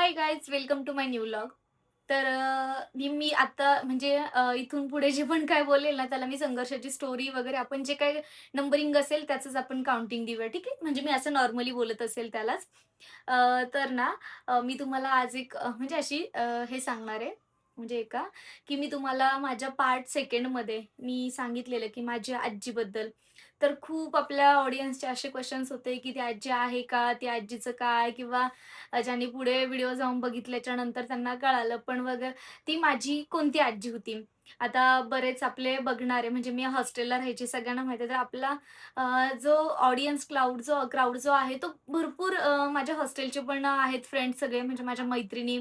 High guys, welcome to my new vlog. तर मी आता म्हणजे इथून पुढे जे पण काय बोलेल ना, त्याला मी संघर्षाची स्टोरी वगैरे आपण जे काही नंबरिंग असेल त्याचंच आपण काउंटिंग देऊया, ठीक आहे? म्हणजे मी असं नॉर्मली बोलत असेल त्यालाच. तर ना मी तुम्हाला आज एक म्हणजे अशी हे सांगणार आहे, म्हणजे एका की मी तुम्हाला माझ्या पार्ट सेकंडमध्ये मी सांगितलेलं की माझ्या आजीबद्दल. तर खूप आपल्या ऑडियन्सचे असे क्वेशन्स होते की ती आजी आहे का? ती आजीचं काय? किंवा ज्यांनी पुढे व्हिडिओ जाऊन बघितल्याच्या नंतर त्यांना कळालं पण वगैरे ती माझी कोणती आजी होती. आता बरेच आपले बघणारे म्हणजे मी हॉस्टेलला राहायची सगळ्यांना माहिती आहे. तर आपला जो ऑडियन्स क्राउड जो आहे तो भरपूर माझ्या हॉस्टेलचे पण आहेत फ्रेंड्स सगळे म्हणजे माझ्या मैत्रिणी.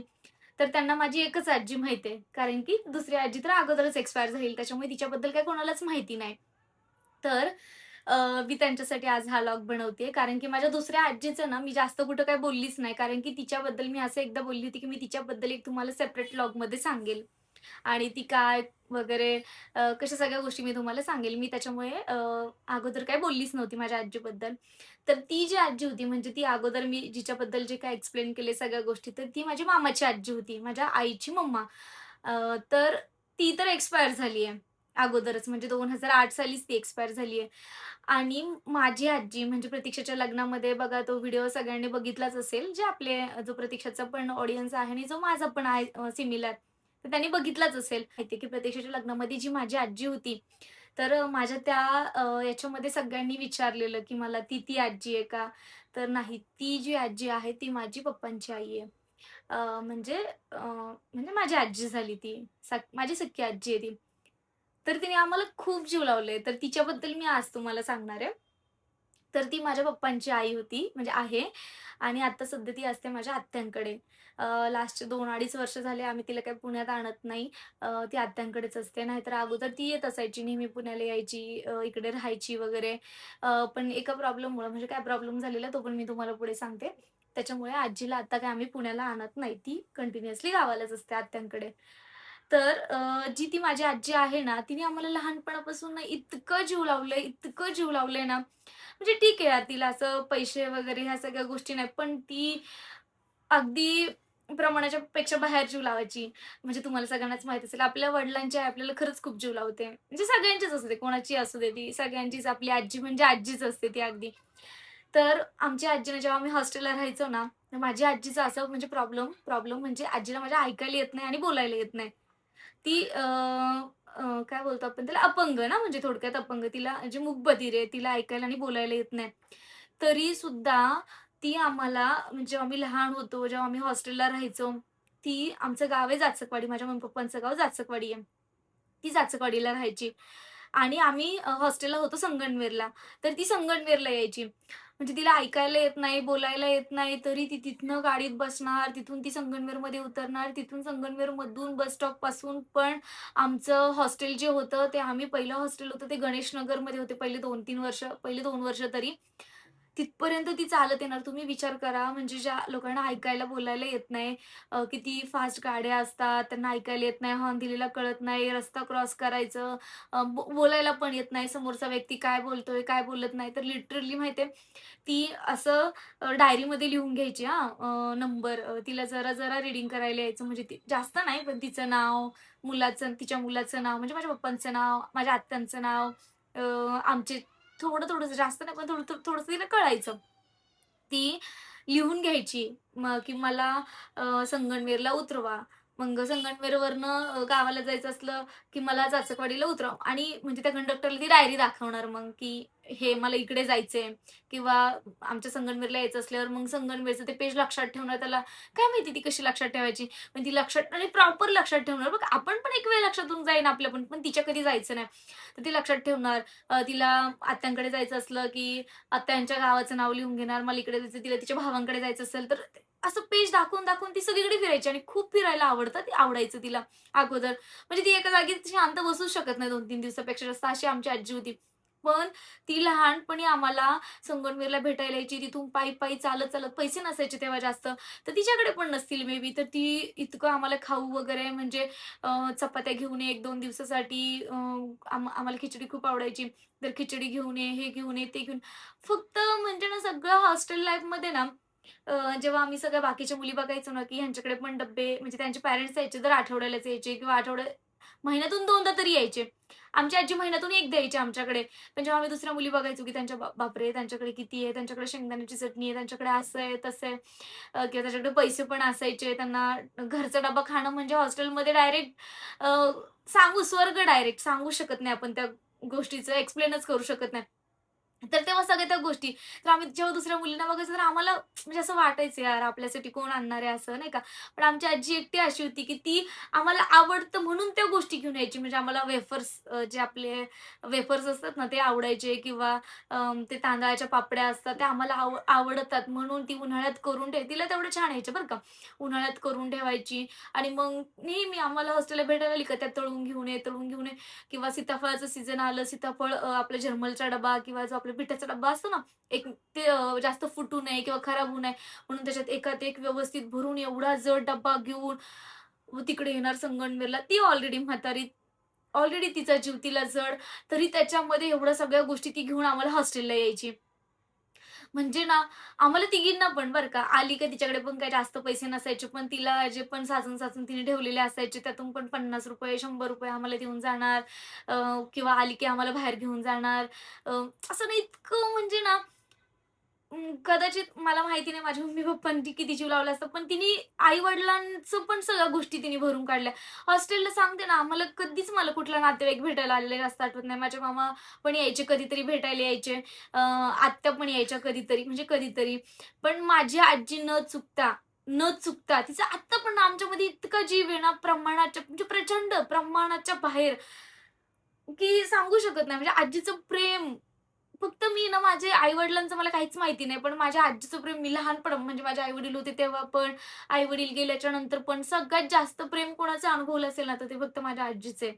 तर त्यांना माझी एकच आजी माहिती आहे. कारण की दुसरी आजी तर अगोदरच एक्सपायर झालेली. त्याच्यामुळे तिच्याबद्दल काही कोणालाच माहिती नाही. तर मी त्यांच्यासाठी आज हा व्लॉग बनवतेय. कारण की माझ्या दुसऱ्या आजीचं ना मी जास्त कुठं काही बोललीच नाही. कारण की तिच्याबद्दल मी असं एकदा बोलली होती, की मी तिच्याबद्दल एक तुम्हाला सेपरेट व्लॉगमध्ये सांगेल. आणि ती काय वगैरे कशा सगळ्या गोष्टी मी तुम्हाला सांगेल. मी त्याच्यामुळे अगोदर काही बोललीच नव्हती माझ्या आजीबद्दल. तर ती जी आजी होती म्हणजे ती अगोदर मी जिच्याबद्दल जे काही एक्सप्लेन केले सगळ्या गोष्टी, तर ती माझी मामाची आजी होती. माझ्या आईची मम्मा. तर ती तर एक्सपायर झाली आहे अगोदरच म्हणजे 2008 सालीच ती एक्सपायर झाली आहे. आणि माझी आजी म्हणजे प्रतीक्षाच्या लग्नामध्ये बघा तो व्हिडिओ सगळ्यांनी बघितलाच असेल. जे आपले जो प्रतीक्षाचा पण ऑडियन्स आहे आणि जो माझा पण आहे सिमिलर. तर त्यांनी बघितलाच असेल. माहिती की प्रतीक्षाच्या लग्नामध्ये जी माझी आजी होती, तर माझ्या त्या याच्यामध्ये सगळ्यांनी विचारलेलं की मला ती आजी आहे का? तर नाही, ती जी आजी आहे ती माझी पप्पांची आई आहे. म्हणजे माझी आजी झाली ती. माझी सख्खी आजी आहे ती. तर तिने आम्हाला खूप जीव लावले. तर तिच्याबद्दल मी आज तुम्हाला सांगणार आहे. तर ती माझ्या पप्पांची आई होती, म्हणजे आहे आणि आता सध्या ती असते माझ्या आत्यांकडे. लास्टचे 2-2.5 वर्ष झाले आम्ही तिला काही पुण्यात आणत नाही. ती आत्यांकडेच असते. नाहीतर अगोदर ती येत असायची, नेहमी पुण्याला यायची, इकडे राहायची वगैरे. पण एका प्रॉब्लेममुळं म्हणजे काय प्रॉब्लेम झालेला तो पण मी तुम्हाला पुढे सांगते. त्याच्यामुळे आजीला आता काय आम्ही पुण्याला आणत नाही. ती कंटिन्युअसली गावालाच असते आत्यांकडे. तर जी ती माझी आजी आहे ना, तिने आम्हाला लहानपणापासून ना इतकं जीव लावलंय, इतकं जीव लावलंय ना, म्हणजे ठीक आहे यार तिला असं पैसे वगैरे ह्या सगळ्या गोष्टी नाही, पण ती अगदी प्रमाणाच्या पेक्षा बाहेर जीव लावायची. म्हणजे तुम्हाला सगळ्यांनाच माहीत असेल आपल्या वडिलांची आई आपल्याला खरंच खूप जीव लावते. म्हणजे सगळ्यांचीच असू दे, कोणाची असू दे ती सगळ्यांचीच आपली आजी म्हणजे आजीच असते ती अगदी. तर आमची आजीने जेव्हा आम्ही हॉस्टेलला राहायचो ना, तर माझ्या आजीचा असा म्हणजे प्रॉब्लेम प्रॉब्लेम म्हणजे आजीला माझ्या ऐकायला येत नाही आणि बोलायला येत नाही. ती काय बोलतो आपण त्याला अपंग ना, म्हणजे थोडक्यात अपंग. तिला म्हणजे मूकबधीर आहे. तिला ऐकायला आणि बोलायला येत नाही. तरीसुद्धा ती आम्हाला म्हणजे जेव्हा आम्ही लहान होतो, जेव्हा आम्ही हॉस्टेलला राहायचो, ती आमचं गाव आहे जाचकवाडी. माझ्या मम्मी-पप्पांचं गाव जाचकवाडी आहे. ती जाचकवाडीला राहायची आणि आम्ही हॉस्टेलला होतो संगमनेरला. तर ती संगमनेरला यायची. म्हणजे तिला ऐकायला येत नाही, बोलायला येत नाही, तरी ती तिथनं गाडीत बसणार, तिथून ती संगमनेरमध्ये उतरणार, तिथून संगमनेरमधून बस स्टॉपपासून पण आमचं हॉस्टेल जे होतं, ते आम्ही पहिलं हॉस्टेल होतं ते गणेश नगरमध्ये होते पहिले 2-3 वर्ष, पहिले 2 वर्ष तरी. तिथपर्यंत ती चालत येणार. तुम्ही विचार करा म्हणजे ज्या लोकांना ऐकायला, बोलायला येत नाही, किती फास्ट गाड्या असतात, त्यांना ऐकायला येत नाही, हॉर्न दिलेला कळत नाही, रस्ता क्रॉस करायचं, बोलायला पण येत नाही, समोरचा व्यक्ती काय बोलतोय, काय बोलत नाही. तर लिटरली माहिती ती असं डायरीमध्ये लिहून घ्यायची हां, नंबर. तिला जरा-जरा रीडिंग करायला यायचं म्हणजे ती जास्त नाही, पण तिचं नाव, तिच्या मुलाचं नाव, म्हणजे माझ्या पप्पांचं नाव, माझ्या आत्यांचं नाव, अ, आमचे थोडं-थोडंसं जास्त नाही, पण थोडंसं तिला कळायचं. ती लिहून घ्यायची की मला संगमनेरला उतरवा. मग संगमनेरवरनं गावाला जायचं असलं, की मला चाचकवाडीला उतरव आणि म्हणजे त्या कंडक्टरला ती डायरी दाखवणार मग, की हे मला इकडे जायचंय किंवा आमच्या संगमनेरला यायचं असल्यावर मग संगमनेरचं ते पेज लक्षात ठेवणार त्याला. काय माहिती ती कशी लक्षात ठेवायची. पण ती लक्षात आणि प्रॉपर लक्षात ठेवणार बघ. आपण पण एक वेळ लक्षातून जाईन आपल्या पण तिच्या कधी जायचं नाही. तर ती लक्षात ठेवणार. तिला आत्यांकडे जायचं असलं, की आत्यांच्या गावाचं नाव लिहून घेणार. मला इकडे जायचं, तिला तिच्या भावांकडे जायचं असेल, तर असं पेज दाखवून-दाखवून ती सगळीकडे फिरायची आणि खूप फिरायला आवडतं. ते आवडायचं तिला अगोदर. म्हणजे ती एका जागी शांत बसूच शकत नाही 2-3 दिवसापेक्षा जास्त, अशी आमची आजी होती. पण ती लहानपणी आम्हाला संगमनेरला भेटायला यायची. तिथून पायी-पायी, चालत-चालत पैसे नसायचे तेव्हा जास्त. तर तिच्याकडे पण नसतील मे बी. तर ती इतकं आम्हाला खाऊ वगैरे म्हणजे चपात्या घेऊन ये 1-2 दिवसासाठी. आम्हाला खिचडी खूप आवडायची. तर खिचडी घेऊन ये, हे घेऊन ये, ते घेऊन फक्त म्हणजे ना सगळं हॉस्टेल लाईफमध्ये ना जेव्हा आम्ही सगळ्या बाकीच्या मुली बघायचो ना, की ह्यांच्याकडे पण डब्बे म्हणजे त्यांचे पॅरेंट्स यायचे, दर आठवड्यालाच यायचे किंवा महिन्यातून 2दा तरी यायचे. आमची आजी महिन्यातून 1दा यायची आमच्याकडे. पण जेव्हा आम्ही दुसऱ्या मुली बघायचो, की त्यांच्या बापरे! त्यांच्याकडे किती आहे, त्यांच्याकडे शेंगदाण्याची चटणी आहे, त्यांच्याकडे असं आहे, तसं आहे किंवा त्याच्याकडे पैसे पण असायचे. त्यांना घरचा डबा खाणं म्हणजे हॉस्टेलमध्ये डायरेक्ट स्वर्ग डायरेक्ट सांगू शकत नाही आपण त्या गोष्टीचं एक्सप्लेनच करू शकत नाही. तर तेव्हा सगळ्या त्या गोष्टी. तर आम्ही जेव्हा दुसऱ्या मुलींना बघायचो तर आम्हाला म्हणजे असं वाटायचं यार आपल्यासाठी कोण आणणार आहे असं नाही का. पण आमची आजी एकटी अशी होती, की ती आम्हाला आवडतं म्हणून त्या गोष्टी घेऊन यायची. म्हणजे आम्हाला वेफर्स जे आपले वेफर्स असतात ना ते आवडायचे किंवा ते तांदळाच्या पापड्या असतात त्या आम्हाला आवडतात म्हणून ती उन्हाळ्यात करून तिला तेवढं छान यायचं बरं का. उन्हाळ्यात करून ठेवायची आणि मग नेहमी आम्हाला हॉस्टेलला भेटायला आली का त्या तळून घेऊन ये, तळून घेऊन ये किंवा सीताफळाचं सीझन आलं, सीताफळ आपल्या झरमलचा डबा किंवा जो आपला पिठाचा डब्बा असतो ना, एक ते जास्त फुटू नये किंवा खराब होऊ नये म्हणून त्याच्यात एकात एक व्यवस्थित भरून एवढा जड डब्बा घेऊन तिकडे येणार संगमनेरला. ती ऑलरेडी म्हातारी, ऑलरेडी तिचा जीव तिला जड, तरी त्याच्यामध्ये एवढ्या सगळ्या गोष्टी ती घेऊन आम्हाला हॉस्टेलला यायची. म्हणजे ना, आम्हाला तिघींना पण बरं का, आली का तिच्याकडे पण काही जास्त पैसे नसायचे, पण तिला जे पण साचून-साचून तिने ठेवलेले असायचे, त्यातून पण ₹50, ₹100 आम्हाला देऊन जाणार किंवा आली की आम्हाला बाहेर घेऊन जाणार. अ, असं ना इतकं म्हणजे ना कदाचित मला माहिती नाही माझ्या मम्मी-पप्पांनी किती जीव लावला असता, पण तिने आई-वडिलांचं पण सगळ्या गोष्टी तिने भरून काढल्या. हॉस्टेलला सांगते ना, आम्हाला कधीच मला कुठला नातेवाईक भेटायला आलेले जास्त आठवत नाही. माझे मामा पण यायचे, कधीतरी भेटायला यायचे. आत्या पण यायच्या कधीतरी, म्हणजे कधीतरी. पण माझी आजी न चुकता तिचा आत्ता पण आमच्यामध्ये इतका जीव आहे ना, प्रमाणाच्या म्हणजे प्रचंड प्रमाणाच्या बाहेर, की सांगू शकत नाही. म्हणजे आजीचं प्रेम फक्त मी ना माझे आई-वडिलांचं मला काहीच माहिती नाही. पण माझ्या आजीचं प्रेम मी लहानपण म्हणजे माझे आई-वडील होते तेव्हा पण, आई-वडील गेल्याच्या नंतर पण सगळ्यात जास्त प्रेम कोणाचं अनुभवलं असेल ना, तर ते फक्त माझ्या आजीचे.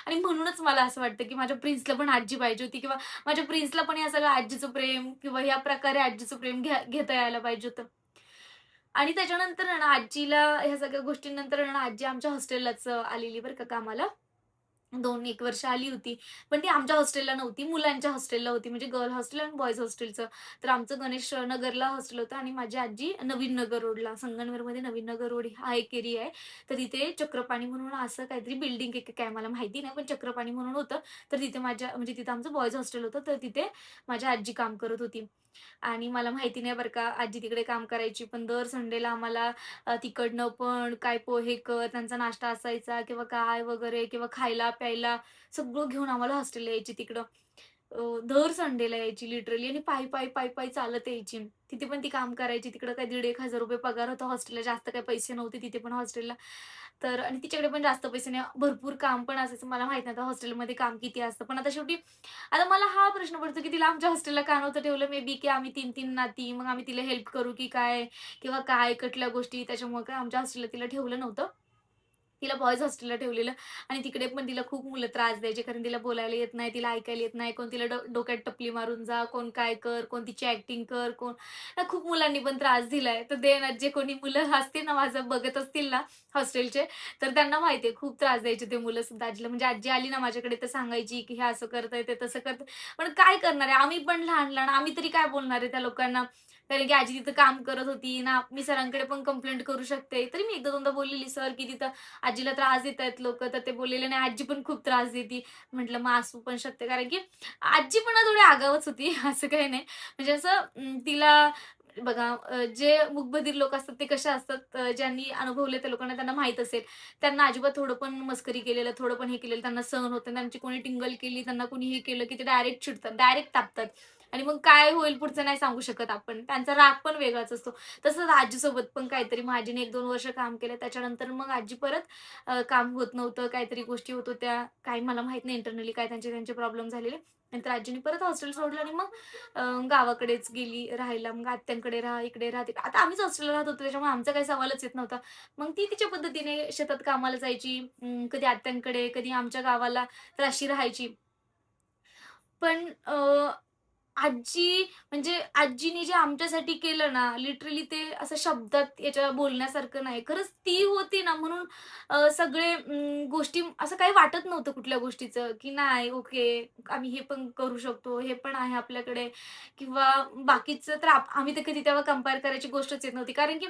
आणि म्हणूनच मला असं वाटतं, की माझ्या प्रिन्सला पण आजी पाहिजे होती किंवा माझ्या प्रिन्सला पण या सगळ्या आजीचं प्रेम किंवा ह्या प्रकारे आजीचं प्रेम घेता यायला पाहिजे होतं. आणि त्याच्यानंतर आहे ना आजीला ह्या सगळ्या गोष्टींनंतर आहे ना आजी आमच्या हॉस्टेललाच आलेली बरं का कामाला. 2-1 वर्ष आली होती. पण ती आमच्या हॉस्टेलला नव्हती, मुलांच्या हॉस्टेलला होती. म्हणजे गर्ल हॉस्टेल आणि बॉयज हॉस्टेलचं. तर आमचं गणेश नगरला हॉस्टेल होतं आणि माझी आजी नवीन नगर रोडला, संगमनेरमध्ये नवीन नगर रोड हा एक एरिया आहे. तर तिथे चक्रपाणी म्हणून असं काहीतरी बिल्डिंग आहे काय मला माहिती नाही, पण चक्रपाणी म्हणून होतं. तर तिथे म्हणजे तिथं आमचं बॉयज हॉस्टेल होतं. तर तिथे माझी आजी काम करत होती. आणि मला माहिती नाही बरं का, आजी तिकडे काम करायची. पण दर संडेला आम्हाला तिकडनं पण काय पोहे कर, त्यांचा नाश्ता असायचा किंवा काय वगैरे किंवा खायला-प्यायला सगळं घेऊन आम्हाला हॉस्टेलला यायची तिकडं. दर संडेला यायची लिटरली आणि पायी चालत यायची. तिथे पण ती काम करायची. तिकडं काय ₹1,500-1,000 पगार होता हॉस्टेलला. जास्त काही पैसे नव्हते तिथे पण हॉस्टेलला. तर आणि तिच्याकडे पण जास्त पैसे नाही. भरपूर काम पण असायचं. मला माहीत नाही आता हॉस्टेलमध्ये काम किती असतं. पण आता शेवटी आता मला हा प्रश्न पडतो, की तिला आमच्या हॉस्टेलला का नव्हतं ठेवलं? मे बी की आम्ही 3-3 नाती, मग आम्ही तिला हेल्प करू की काय? किंवा काय कुठल्या गोष्टी त्याच्यामुळे काय आमच्या हॉस्टेलला तिला ठेवलं नव्हतं. तिला बॉयज हॉस्टेलला ठेवलेलं आणि तिकडे पण तिला खूप मुलं त्रास द्यायचे कारण तिला बोलायला येत नाही, तिला ऐकायला येत नाही. कोण तिला डोक्यात टपली मारून जा, कोण काय कर, कोण तिची ॲक्टिंग कर, खूप मुलांनी पण त्रास दिलाय. तर ते ना जे कोणी मुलं असतील ना माझं बघत असतील ना हॉस्टेलचे, तर त्यांना माहिती आहे खूप त्रास द्यायचे ते मुलं सुद्धा आजीला. म्हणजे आजी आली ना माझ्याकडे तर सांगायची, की "हे असं करतंय, ते तसं करतंय." पण काय करणार आहे? आम्ही पण लहान-लहान, आम्ही तरी काय बोलणार आहे त्या लोकांना? कारण की आजी तिथं काम करत होती ना, मी सरांकडे पण कंप्लेंट करू शकते. तरी मी एकदा दोनदा बोललेली, "सर की तिथं आजीला त्रास देतायत लोकं." तर ते बोललेले, "नाही, आजी पण खूप त्रास देती." म्हटलं, "मग असू पण शकते." कारण की आजी पण ना थोडी आगाऊच होती, असं काही नाही. म्हणजे असं तिला बघा जे मूकबधीर लोक असतात ते कसे असतात ज्यांनी अनुभवले त्या लोकांना त्यांना माहीत असेल. त्यांना अजिबात थोडं पण मस्करी केलेलं, थोडं पण हे केलेलं त्यांना सहन होत नाही. त्यांची कोणी टिंगल केली, त्यांना कोणी हे केलं, की ते डायरेक्ट चिडतात, डायरेक्ट तापतात. आणि मग काय होईल पुढचं नाही सांगू शकत आपण. त्यांचा राग पण वेगळाच असतो. तसंच आजीसोबत पण काहीतरी मग आजीने 1-2 वर्ष काम केलं. त्याच्यानंतर मग आजी परत काम होत नव्हतं, काहीतरी गोष्टी होत होत्या. काही मला माहीत नाही इंटरनली काय त्यांचे त्यांचे प्रॉब्लेम झालेले. नंतर आजीने परत हॉस्टेल सोडलं आणि मग गावाकडेच गेली राहायला. मग आत्यांकडे राहा, इकडे राहा, तिकडे आता आम्हीच हॉस्टेलला राहत होतो त्याच्यामुळे आमचा काही सवालच येत नव्हता. मग ती तिच्या पद्धतीने शेतात कामाला जायची. कधी आत्यांकडे, कधी आमच्या गावाला तर अशी राहायची. पण आजी म्हणजे आजीने जे आमच्यासाठी केलं ना, लिटरली ते असं शब्दात याच्या बोलण्यासारखं नाही. खरंच ती होती ना म्हणून सगळे गोष्टी असं काही वाटत नव्हतं कुठल्या गोष्टीचं, की नाही ओके आम्ही हे पण करू शकतो, हे पण आहे आपल्याकडे किंवा बाकीचं तर आम्ही तर कधी तेव्हा कंपेअर करायची गोष्टच येत नव्हती. कारण की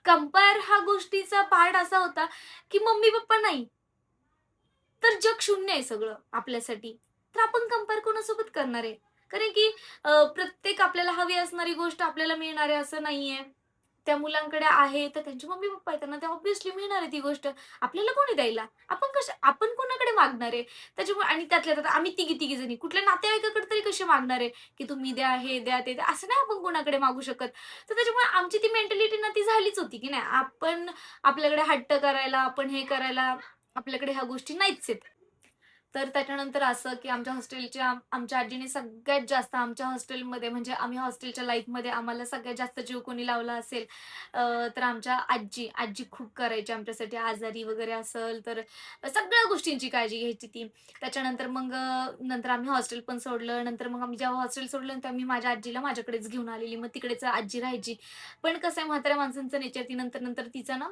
कंपेअर हा गोष्टीचा पार्ट असा होता, की मम्मी-पप्पा नाही, तर जग शून्य आहे सगळं आपल्यासाठी. तर आपण कंपेअर कोणासोबत करणार आहे? कारण की प्रत्येक आपल्याला हवी असणारी गोष्ट आपल्याला मिळणार आहे असं नाहीये. त्या मुलांकडे आहे, तर त्यांचे मम्मी-पप्पा आहेत. त्यांना ते ऑब्व्हियसली मिळणार आहे ती गोष्ट. आपल्याला कोणी द्यायला? आपण कोणाकडे मागणार आहे? त्याच्यामुळे आणि त्यातल्या त्यात आम्ही तिघी जणी कुठल्या नातेवाईकाकडे तरी कसे मागणार आहे, की तुम्ही द्या, हे द्या, ते द्या. असं नाही आपण कोणाकडे मागू शकत. तर त्याच्यामुळे आमची ती मेंटॅलिटी ना ती झालीच होती, की नाही आपण आपल्याकडे हट्ट करायला, आपण हे करायला आपल्याकडे ह्या गोष्टी नाहीच आहेत. तर त्याच्यानंतर असं, की आमच्या आजीने सगळ्यात जास्त आमच्या हॉस्टेलमध्ये म्हणजे आम्ही हॉस्टेलच्या लाईफमध्ये आम्हाला सगळ्यात जास्त जीव कोणी लावला असेल तर आमच्या आजी. आजी खूप करायची आमच्यासाठी आजारी वगैरे असेल तर सगळ्या गोष्टींची काळजी घ्यायची ती. त्याच्यानंतर मग नंतर आम्ही हॉस्टेल पण सोडलं. नंतर मग आम्ही जेव्हा हॉस्टेल सोडलं तेव्हा मी माझ्या आजीला माझ्याकडेच घेऊन आलेली. मग तिकडेच आजी राहायची. पण कसं आहे म्हाताऱ्या माणसांचं नेचर ती नंतर तिचं ना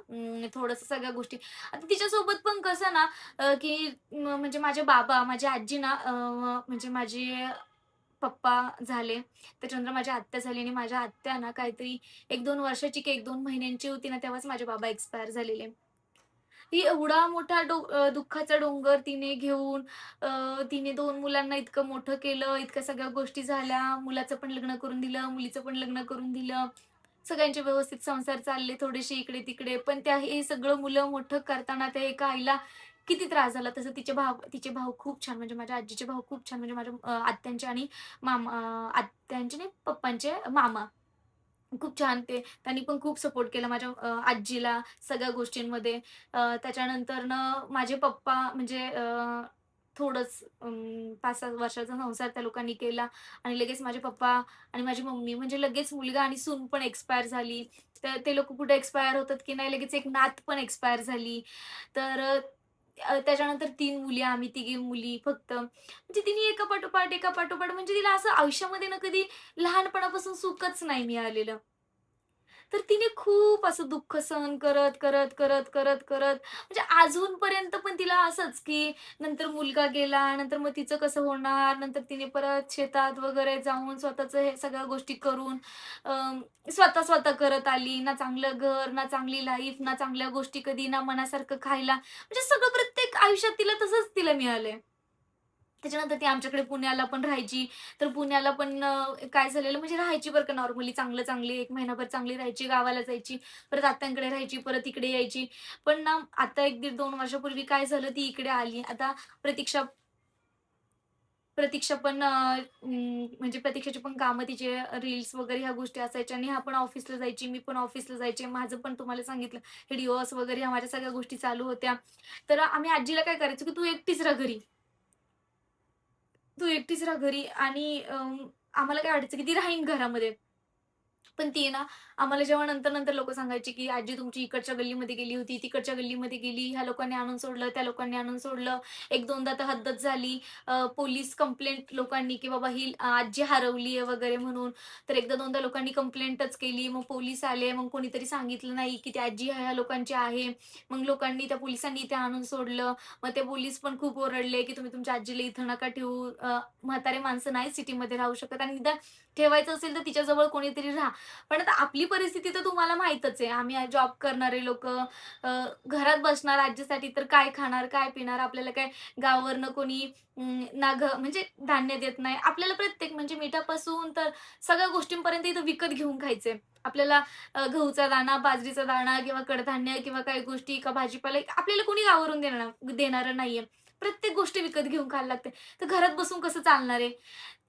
थोडंसं सगळ्या गोष्टी आता तिच्यासोबत पण कसं ना की म्हणजे माझे बाबा, माझी आजी ना म्हणजे माझे पप्पा झाले. त्याच्यानंतर माझी आत्या झाली आणि माझ्या आत्या ना काहीतरी 1-2 वर्षाची की 1-2 महिन्यांची होती ना, तेव्हाच माझे बाबा एक्सपायर झालेले. ती एवढा मोठा दुःखाचा डोंगर तिने घेऊन तिने 2 मुलांना इतकं मोठं केलं, इतक्या सगळ्या गोष्टी झाल्या. मुलाचं पण लग्न करून दिलं, मुलीचं पण लग्न करून दिलं. सगळ्यांचे व्यवस्थित संसार चालले थोडेसे इकडे-तिकडे. पण त्या हे सगळं मुलं मोठं करताना त्या एका आईला किती त्रास झाला. तसं तिचे भाऊ खूप छान म्हणजे माझ्या आजीचे भाऊ खूप छान म्हणजे माझ्या आत्यांचे आणि आत्यांचे नाही पप्पांचे मामा. खूप छान त्यांनी पण खूप सपोर्ट केला माझ्या आजीला सगळ्या गोष्टींमध्ये. त्याच्यानंतरनं माझे पप्पा म्हणजे थोडंच 5-6 वर्षाचा संसार त्या लोकांनी केला आणि लगेच माझे पप्पा आणि माझी मम्मी म्हणजे लगेच मुलगा आणि सून पण एक्सपायर झाली. तर ते लोकं कुठे एक्सपायर होतात की नाही लगेच एक नात पण एक्सपायर झाली. तर त्याच्यानंतर 3 मुली आम्ही तिघी मुली फक्त. म्हणजे तिने एका पाठोपाठ म्हणजे तिला असं आयुष्यामध्ये ना कधी लहानपणापासून सुखच नाही मिळालेलं. तर तिने खूप असं दुःख सहन करत म्हणजे अजूनपर्यंत पण तिला असंच, की नंतर मुलगा गेला, नंतर मग तिचं कसं होणार? नंतर तिने परत शेतात वगैरे जाऊन स्वतःचं हे सगळ्या गोष्टी करून स्वतः करत आली. ना चांगलं घर, ना चांगली लाईफ, ना चांगल्या गोष्टी कधी, ना मनासारखं खायला. म्हणजे सगळं प्रत्येक आयुष्यात तिला तसंच मिळालंय. त्याच्यानंतर ती आमच्याकडे पुण्याला पण राहायची. तर पुण्याला पण काय झालेलं म्हणजे राहायची बरं का नॉर्मली चांगली 1 महिनाभर चांगली राहायची, गावाला जायची, परत आत्यांकडे राहायची, परत इकडे यायची. पण ना आता 1 दीड 2 वर्षापूर्वी काय झालं ती इकडे आली. आता प्रतीक्षा प्रतीक्षा पण म्हणजे प्रतीक्षाची पण कामं तिचे रील्स वगैरे ह्या गोष्टी असायच्या आणि हा पण ऑफिसला जायची, मी पण ऑफिसला जायचे. माझं पण तुम्हाला सांगितलं हे डिव्होर्स वगैरे ह्या माझ्या सगळ्या गोष्टी चालू होत्या. तर आम्ही आजीला काय करायचो, की "तू एकटीच राहा घरी." तू एकटीच राहा घरी आणि आम्हाला काय वाटायचं की ती राहीन घरामध्ये. पण ती आहे ना, आम्हाला जेव्हा नंतर लोकं सांगायची, की "आजी तुमची इकडच्या गल्लीमध्ये गेली होती, तिकडच्या गल्लीमध्ये गेली, ह्या लोकांनी आणून सोडलं, त्या लोकांनी आणून सोडलं." 1-2दा तर हद्दच झाली. पोलीस कंप्लेंट लोकांनी, की बाबा ही आजी हरवली आहे वगैरे म्हणून. तर एकदा दोनदा लोकांनी कंप्लेंटच केली. मग पोलीस आले. मग कोणीतरी सांगितलं नाही, की ती आजी ह्या-ह्या लोकांची आहे. मग त्या पोलिसांनी इथे आणून सोडलं. मग ते पोलीस पण खूप ओरडले, की "तुम्ही तुमच्या आजीला इथं नका ठेवू. म्हातारे माणसं नाही सिटीमध्ये राहू शकत आणि निदान ठेवायचं असेल तर तिच्याजवळ कोणीतरी राहा." पण आता आपली परिस्थिती तर तुम्हाला माहीतच आहे. आम्ही जॉब करणारे लोकं, घरात बसणार आजीसाठी तर काय खाणार, काय पिणार? आपल्याला काय गावावरनं कोणी ना म्हणजे धान्य देत नाही. आपल्याला प्रत्येक म्हणजे मिठापासून तर सगळ्या गोष्टींपर्यंत इथं विकत घेऊन खायचंय. आपल्याला गहूचा दाणा, बाजरीचा दाणा किंवा कडधान्य किंवा काही गोष्टी का भाजीपाला आपल्याला कोणी गावावरून देणारं नाहीये. प्रत्येक गोष्टी विकत घेऊन खायला लागते. तर घरात बसून कसं चालणार आहे?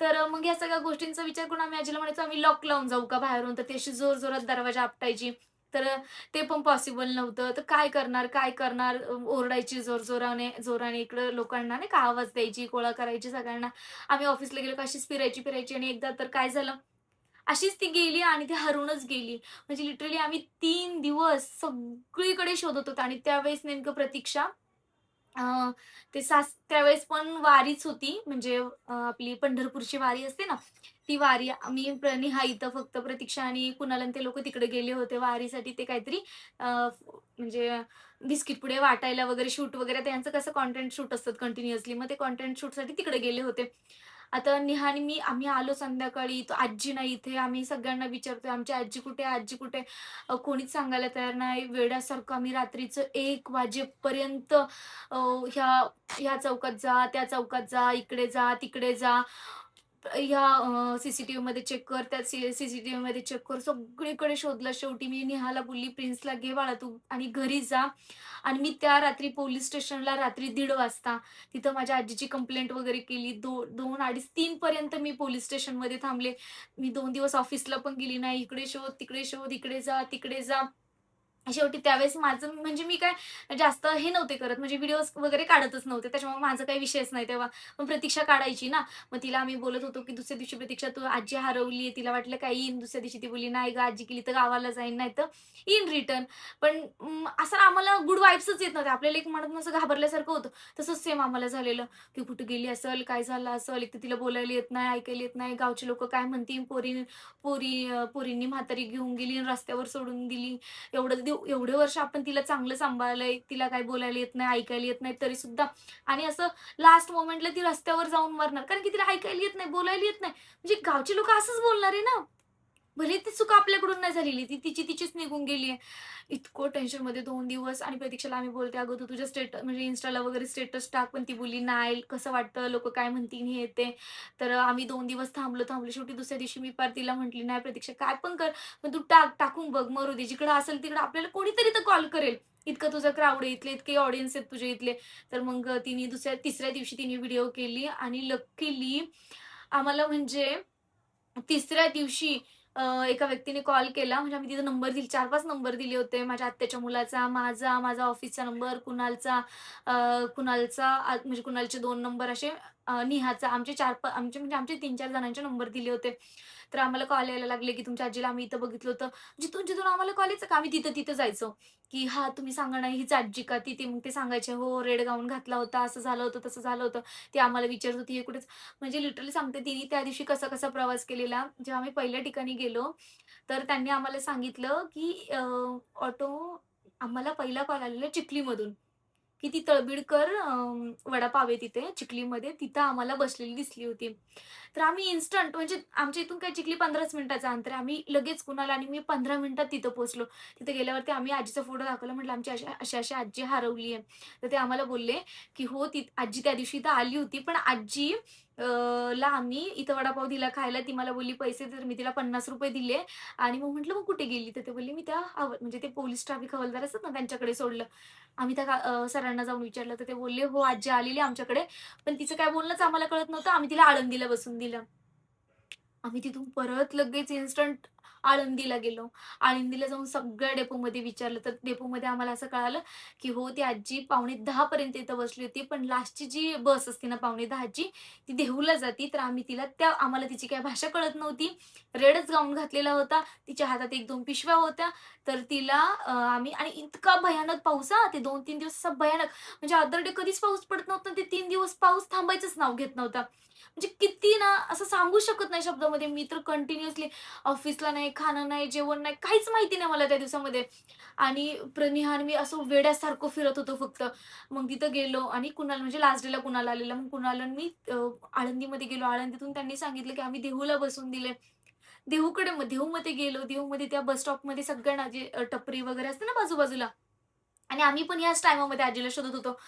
तर मग या सगळ्या गोष्टींचा विचार करून आम्ही आजीला म्हणायचो, "आम्ही लॉक लावून जाऊ का बाहेरून?" तर ती अशी जोरजोरात दरवाजा आपटायची. तर ते पण पॉसिबल नव्हतं. तर काय करणार? ओरडायची जोराने इकडं लोकांना नाही का आवाज द्यायची, गोळा करायची सगळ्यांना. आम्ही ऑफिसला गेलो का अशीच फिरायची आणि एकदा तर काय झालं, अशीच ती गेली आणि ती हरूनच गेली. म्हणजे लिटरली आम्ही 3 दिवस सगळीकडे शोधत होतो आणि त्यावेळेस नेमकं प्रतीक्षा अ, ते त्यावेळेस पण वारीच होती म्हणजे आपली पंढरपूरची वारी असते ना, ती वारी आम्ही नेहा इथं फक्त प्रतीक्षा आणि कुणाल आणि ते लोकं तिकडे गेले होते वारीसाठी. ते काहीतरी म्हणजे बिस्किट पुडे वाटायला वगैरे शूट वगैरे त्यांचं कसं कंटेंट शूट असतात कंटिन्युअसली. मग ते कंटेंट शूटसाठी तिकडे गेले होते. आता नेहा आणि मी आम्ही आलो संध्याकाळी, तर आजी नाही इथे. आम्ही सगळ्यांना विचारतोय, "आमची आजी कुठे आहे? आजी कुठे आहे?" कोणीच सांगायला तयार नाही. वेड्यासारखं आम्ही रात्रीचं 1 वाजेपर्यंत ह्या ह्या चौकात जा, त्या चौकात जा, इकडे जा, तिकडे जा. ह्या सीसीटीव्हीमध्ये चेक कर, त्या सीसीटीव्हीमध्ये चेक कर. सगळीकडे शोधलं. शेवटी मी नेहाला बोलली, "प्रिन्सला घे बाळा तू आणि घरी जा." आणि मी त्या रात्री पोलिस स्टेशनला रात्री 1:30 वाजता तिथं माझ्या आजीची कंप्लेंट वगैरे केली. 2, 2:30, 3 पर्यंत मी पोलिस स्टेशनमध्ये थांबले. मी 2 दिवस ऑफिसला पण गेली नाही. इकडे शोध, तिकडे शोध, इकडे जा, तिकडे जा. शेवटी त्यावेळेस माझं म्हणजे मी काय जास्त हे नव्हते करत म्हणजे व्हिडिओज वगैरे काढतच नव्हते. त्याच्यामुळे माझा काही विषयच नाही तेव्हा. पण प्रतीक्षा काढायची ना. मग तिला आम्ही बोलत होतो, की दुसऱ्या दिवशी प्रतीक्षा तू आजी हरवली आहे. तिला वाटलं काय येईन. दुसऱ्या दिवशी ती बोलली, "नाही गं आजी गेली तर गावाला जाईन, नाहीतर येईन रिटर्न." पण असं आम्हाला गुड वाइब्सच येत नव्हत्या. आपल्याला एक म्हणत असं घाबरल्यासारखं होतं. तसंच सेम आम्हाला झालेलं, की कुठे गेली असेल, काय झालं असेल, एक तर तिला बोलायला येत नाही, ऐकायला येत नाही. गावचे लोकं काय म्हणतील, पोरींनी म्हातारी घेऊन गेली आणि रस्त्यावर सोडून दिली. एवढे वर्ष आपण तिला चांगलं सांभाळलंय, तिला काही बोलायला येत नाही, ऐकायला येत नाही तरीसुद्धा आणि असं लास्ट मोमेंटला ती रस्त्यावर जाऊन मरणार. कारण की तिला ऐकायला येत नाही, बोलायला येत नाही. म्हणजे गावची लोकं असंच बोलणार आहे ना. भले ती चूक आपल्याकडून नाही झालेली, ती तिचीच निघून गेली आहे. इतकं टेन्शनमध्ये 2 दिवस आणि प्रतीक्षाला आम्ही बोलते, "अगं तू तुझ्या म्हणजे Instaला वगैरे स्टेटस टाक." पण ती बोलली, "नाही, कसं वाटतं, लोकं काय म्हणतील हे ते." तर आम्ही 2 दिवस थांबलो. शेवटी दुसऱ्या दिवशी मी पार तिला म्हटली, "नाही प्रतीक्षा काय पण कर, पण तू टाकून बघ, मरू दे. जिकडं असेल तिकडं आपल्याला कोणीतरी तर कॉल करेल. इतकं तुझं क्राउड आहे, इथले इतके ऑडियन्स आहेत तुझे इथले." तर मग तिने तिसऱ्या दिवशी तिने व्हिडिओ केली आणि लकीली आम्हाला म्हणजे तिसऱ्या दिवशी एका व्यक्तीने कॉल केला. म्हणजे आम्ही तिचा नंबर 4-5 नंबर दिले होते. माझ्या आत्याच्या मुलाचा, माझा ऑफिसचा नंबर, कुणालचा म्हणजे कुणालचे 2 नंबर असे नेहाचा आमचे 3-4 जणांचे नंबर दिले होते. तर आम्हाला कॉल यायला लागले, की तुमच्या आजीला आम्ही इथं बघितलं होतं. जिथून आम्हाला कॉल यायचा का आम्ही तिथं जायचो, की "हां, तुम्ही सांगा ना हीच आजी का?" मग ते सांगायचे, "हो, रेड गाऊन घातला होता, असं झालं होतं, तसं झालं होतं." ती आम्हाला विचारत होती, "हे कुठे म्हणजे लिटरली सांगते तिने त्या दिवशी कसा-कसा प्रवास केलेला. जेव्हा आम्ही पहिल्या ठिकाणी गेलो, तर त्यांनी आम्हाला सांगितलं, की ऑटो आम्हाला पहिला कॉल आलेला चिखलीमधून. की ती तळबीडकर वडापाव आहे तिथे चिखलीमध्ये, तिथं आम्हाला बसलेली दिसली होती. तर आम्ही इन्स्टंट म्हणजे आमच्या इथून काय चिखली 15च मिनिटाचं अंतर आहे. आम्ही लगेच कुणाल आणि मी 15 मिनिटात तिथं पोहोचलो. तिथे गेल्यावरती आम्ही आजीचा फोटो दाखवला. म्हटलं, "आमची अशी-अशी आजी हरवली आहे." तर ते आम्हाला बोलले, की "हो, ती आजी त्या दिवशी इथं आली होती, पण आजी ला आम्ही इथं वडापाव दिला खायला. ती मला बोलली पैसे दे." तर मी तिला ₹50 दिले आणि मग म्हटलं, "मग कुठे गेली?" तर ते बोलले, "मी त्या म्हणजे ते पोलीस ट्रॅफिक हवालदार असतात ना, त्यांच्याकडे सोडलं." आम्ही त्या सरांना जाऊन विचारलं, तर ते बोलले, "हो, आजी आलेली आमच्याकडे, पण तिचं काय बोलणंच आम्हाला कळत नव्हतं. आम्ही तिला आळंदीला बसवून दिलं." आम्ही तिथून परत लगेच इन्स्टंट आळंदीला गेलो. आळंदीला जाऊन सगळ्या डेपोमध्ये विचारलं, तर डेपोमध्ये आम्हाला असं कळालं, की हो ती आजी 9:45 पर्यंत इथं बसली होती. पण लास्टची जी बस असते ना 9:45 ची, ती देहूला जाती. तर आम्ही आम्हाला तिची काही भाषा कळत नव्हती. रेडच गाऊन घातलेला होता. तिच्या हातात 1-2 पिशव्या होत्या. तर तिला आम्ही आणि इतका भयानक पाऊस हां, ते 2-3 दिवस असा भयानक म्हणजे अदर डे कधीच पाऊस पडत नव्हता. ते 3 दिवस पाऊस थांबायचंच नाव घेत नव्हता. म्हणजे किती ना असं सांगू शकत नाही शब्दामध्ये. मी तर कंटिन्युअसली ऑफिसला नाही, खाणं नाही, जेवण नाही, काहीच माहिती नाही मला त्या दिवसामध्ये. आणि प्रणिहा आणि मी असं वेड्यासारखं फिरत होतो फक्त. मग तिथं गेलो आणि म्हणजे लास्ट डेला कुणाल आलेला. मग कुणाल आणि मी आळंदीमध्ये गेलो. आळंदीतून त्यांनी सांगितलं, की आम्ही देहूला बसवून दिले. देहूमध्ये गेलो. देहूमध्ये त्या बस स्टॉपमध्ये सगळ्यांना जे टपरी वगैरे असते ना बाजूबाजूला आणि आम्ही पण याच टाईमामध्ये आजीला शोधत होतो.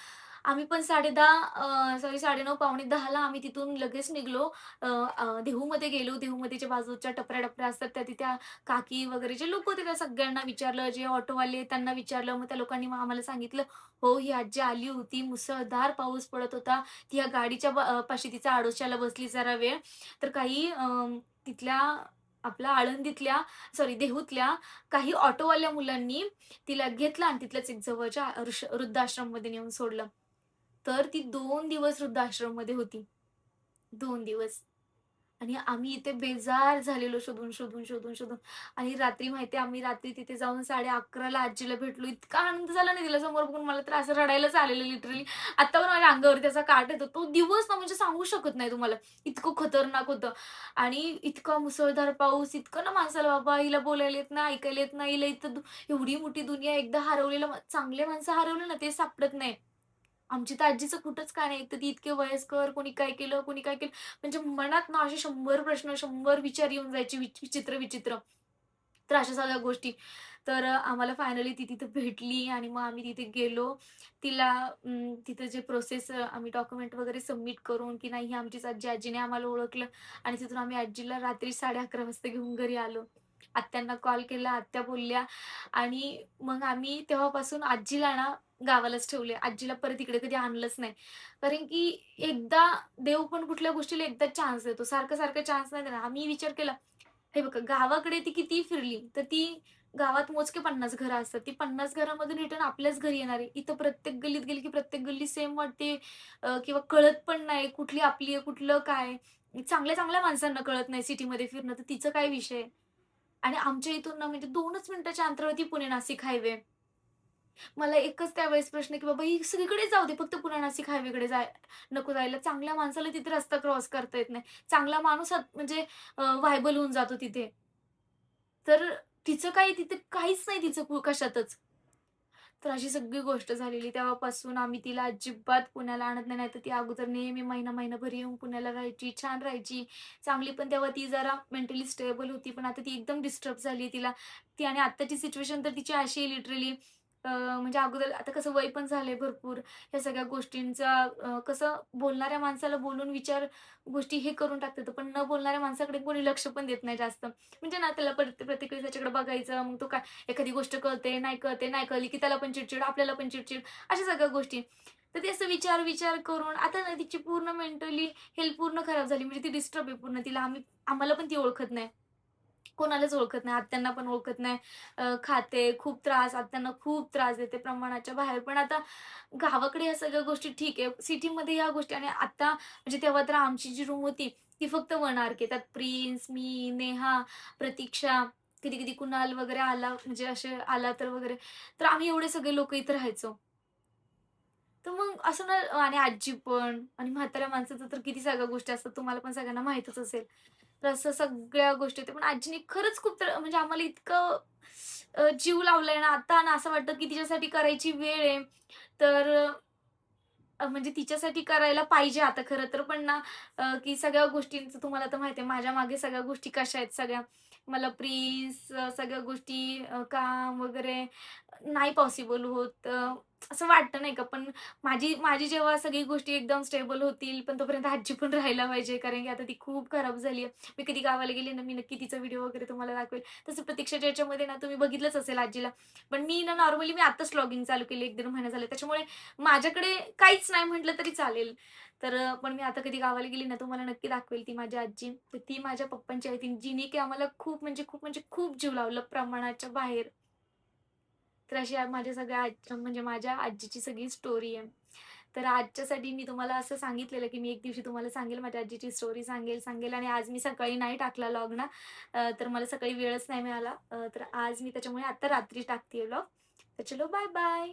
आम्ही पण 10:30 सॉरी 9:30 पावणे 10ला आम्ही तिथून लगेच निघालो. अ, अ, देहूमध्ये गेलो. देहूमध्ये ज्या बाजूच्या टपऱ्या-टपऱ्या असतात त्या तिथे काकी वगैरे जे लोकं होते त्या सगळ्यांना विचारलं. जे ऑटोवाले त्यांना विचारलं. मग त्या लोकांनी मग आम्हाला सांगितलं, "हो, ही आजी आली होती. मुसळधार पाऊस पडत होता. ती या गाडीच्या पाशी तिच्या आडोशाला बसली जरा वेळ. तर काही तिथल्या आपल्या आळंदीतल्या सॉरी देहूतल्या काही ऑटोवाल्या मुलांनी तिला घेतलं आणि तिथल्याच एक जवळच्या वृद्धाश्रममध्ये नेऊन सोडलं. तर ती 2 दिवस वृद्धाश्रममध्ये होती. 2 दिवस. आणि आम्ही इथे बेजार झालेलो शोधून, शोधून, शोधून, शोधून. आणि रात्री माहिती आहे आम्ही रात्री तिथे जाऊन 11:30ला आजीला भेटलो. इतका आनंद झाला ना तिला समोर बघून मला तर असं रडायलाच आलेलं लिटरली. आता पण माझ्या अंगावर त्याचा काट येतो. तो दिवस ना म्हणजे सांगू शकत नाही तुम्हाला. इतकं खतरनाक होतं. आणि इतका मुसळधार पाऊस, इतकं ना माणसाला बाबा हिला बोलायला येत नाही, ऐकायला येत नाही. हिला इथं एवढी मोठी दुनिया एकदा हरवलेलं चांगले माणसं हरवले ना ते सापडत नाही. आमची तर आजीचं कुठंच काय नाही. एक तर ती इतके वयस्कर, कोणी काय केलं, कोणी काय केलं. म्हणजे मनात ना असे 100 प्रश्न, 100 विचार येऊन जायचे विचित्र-विचित्र. तर अशा सगळ्या गोष्टी. तर आम्हाला फायनली ती तिथे भेटली आणि मग आम्ही तिथे गेलो. तिला तिथे जे प्रोसेस आम्ही डॉक्युमेंट वगैरे सबमिट करून, की नाही ही आमचीच आजी, आजीने आम्हाला ओळखलं आणि तिथून आम्ही आजीला रात्री 11:30 वाजता घेऊन घरी आलो. आत्यांना कॉल केला, आत्या बोलल्या आणि मग आम्ही तेव्हापासून आजीला ना गावालाच ठेवले. आजीला परत इकडे कधी आणलंच नाही. कारण की एकदा देव पण कुठल्या गोष्टीला एकदा चान्स देतो. सारखं-सारखं चान्स नाही देणार. आम्ही विचार केला, हे बघा गावाकडे ती कितीही फिरली, तर ती गावात मोजके 50 घरं असतात. ती 50 घरामधून रिटर्न आपल्याच घरी येणार आहे. इथं प्रत्येक गल्लीत गेली की प्रत्येक गल्ली सेम वाटते किंवा कळत पण नाही कुठली आपली आहे, कुठलं काय. चांगल्या-चांगल्या माणसांना कळत नाही सिटीमध्ये फिरणं, तर तिचं काय विषय? आणि आमच्या इथून ना म्हणजे 2च मिनिटाच्या अंतरावरती पुणे-नाशिक हायवे. मला एकच त्यावेळेस प्रश्न की बाबा ही सगळीकडे जाऊ दे, फक्त पुणे-नाशिक हायवेकडे नको जायला. चांगल्या माणसाला तिथे रस्ता क्रॉस करता येत नाही. चांगला माणूस म्हणजे व्हायबल होऊन जातो तिथे. तर तिचं काही तिथे काहीच नाही तिचं कशातच. तर अशी सगळी गोष्ट झालेली. तेव्हापासून आम्ही तिला अजिबात पुण्याला आणत नाही. नाहीतर ती अगोदर नेहमी महिना-महिनाभर येऊन पुण्याला राहायची, छान राहायची. चांगली पण तेव्हा ती जरा मेंटली स्टेबल होती. पण आता ती एकदम डिस्टर्ब झाली तिला. ती आणि आत्ताची सिच्युएशन तर तिची अशी आहे लिटरली म्हणजे अगोदर आता कसं वय पण झालंय भरपूर. ह्या सगळ्या गोष्टींचा कसं बोलणाऱ्या माणसाला बोलून विचार गोष्टी हे करून टाकतात. पण न बोलणाऱ्या माणसाकडे कोणी लक्ष पण देत नाही जास्त. म्हणजे ना त्याला प्रत्येक वेळेस त्याच्याकडे बघायचं. मग तो काय एखादी गोष्ट कळते, नाही कळते, नाही कळली की त्याला पण चिडचिड, आपल्याला पण चिडचिड, अशा सगळ्या गोष्टी. तर ते असं विचार करून आता ना तिची पूर्ण मेंटली हेल्थ पूर्ण खराब झाली. म्हणजे ती डिस्टर्ब आहे पूर्ण. आम्हाला पण ती ओळखत नाही. कोणालाच ओळखत नाही. आत्यांना पण ओळखत नाही. खाते, खूप त्रास, आत्यांना खूप त्रास देते प्रमाणाच्या बाहेर. पण आता गावाकडे ह्या सगळ्या गोष्टी ठीक आहे. सिटीमध्ये ह्या गोष्टी आणि आता म्हणजे तेव्हा तर आमची जी रूम होती, ती फक्त 1 आर-के. त्यात प्रिन्स, मी, नेहा, प्रतीक्षा, कधी-कधी कुणाल वगैरे आला म्हणजे असे आला तर वगैरे. तर आम्ही एवढे सगळे लोकं इथे राहायचो. तर मग असं ना आणि आजी पण आणि म्हाताऱ्या माणसाचं तर किती सगळ्या गोष्टी असतात तुम्हाला पण सगळ्यांना माहीतच असेल. तर असं सगळ्या गोष्टी होत्या. पण आजीने खरंच खूप म्हणजे आम्हाला इतकं जीव लावलाय ना आता ना असं वाटतं की तिच्यासाठी करायची वेळ आहे. तर म्हणजे तिच्यासाठी करायला पाहिजे आता खरं तर. पण ना की सगळ्या गोष्टींचं तुम्हाला तर माहिती आहे माझ्या मागे सगळ्या गोष्टी कशा आहेत सगळ्या. मला प्लीज सगळ्या गोष्टी काम वगैरे नाही पॉसिबल होत. असं वाटतं नाही का. पण माझी माझी जेव्हा सगळी गोष्टी एकदम स्टेबल होतील, पण तोपर्यंत आजी पण राहायला पाहिजे. कारण की आता ती खूप खराब झाली आहे. मी कधी गावाला गेली ना, मी नक्की तिचा व्हिडिओ वगैरे तुम्हाला दाखवेल. तसं प्रतीक्षाच्या याच्यामध्ये ना तुम्ही बघितलंच असेल आजीला. पण मी ना नॉर्मली मी आत्ताच व्लॉगिंग चालू केली 1-1.5 महिना झाले. त्याच्यामुळे माझ्याकडे काहीच नाही म्हटलं तरी चालेल. तर पण मी आता कधी गावाला गेली ना, तुम्हाला नक्की दाखवेल ती माझी आजी. तर ती माझ्या पप्पांची आई. जिने की आम्हाला खूप जीव लावलं प्रमाणाच्या बाहेर. तर अशी माझ्या सगळ्या म्हणजे माझ्या आजीची सगळी स्टोरी आहे. तर आजच्यासाठी मी तुम्हाला असं सांगितलेलं, की मी एक दिवशी तुम्हाला सांगेल, माझ्या आजीची स्टोरी सांगेल आणि आज मी सकाळी नाही टाकला व्लॉग ना, तर मला सकाळी वेळच नाही मिळाला. तर आज मी त्याच्यामुळे आता रात्री टाकते व्लॉग. तर चलो बाय बाय.